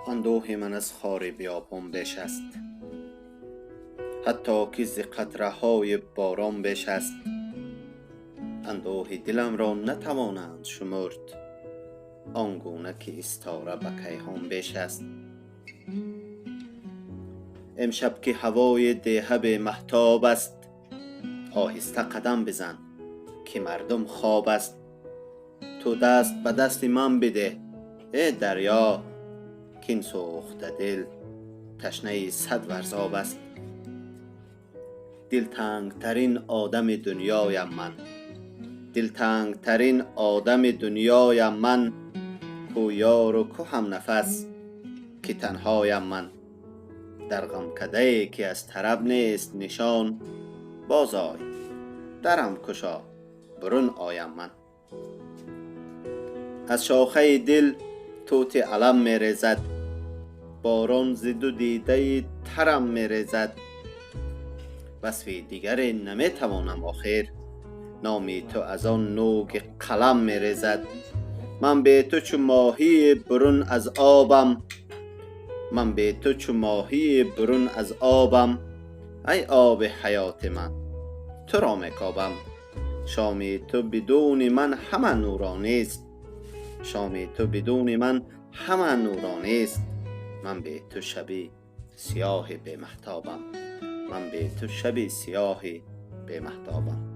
اندوه من از خار بیابان بیش است، حتی که ز قطره های باران بیش است. اندوه دلم را نتوانند شمرد، آنگونه که استاره به کیهان بیش است. امشب که هوای دهب مهتاب است، آهسته قدم بزن که مردم خواب است. تو دست به دست من بده ای دریا، که این سوخته دل تشنه صد ورزاب است. دلتنگ ترین آدم دنیایم من، دلتنگ ترین آدم دنیایم من، کو یار و کو هم نفس که تنهایم من. در غمکده که از طرب نیست نشان، باز آی درم کشا برون آیم من. از شاخه دل توت علم می ریزد، باران ز دو دیده ترم می ریزد. وصف دیگر نمی توانم آخر، نام تو از آن نوک قلم می ریزد. من به تو چو ماهی برون از آبم، من به تو چو ماهی برون از آبم. ای آب حیات من تو را می کابم، شام تو بدون من همه نورانی است، شام تو بدون من همه نورانی است. من به تو شبی سیاه به مهتابم، من به تو شبی سیاه به مهتابم.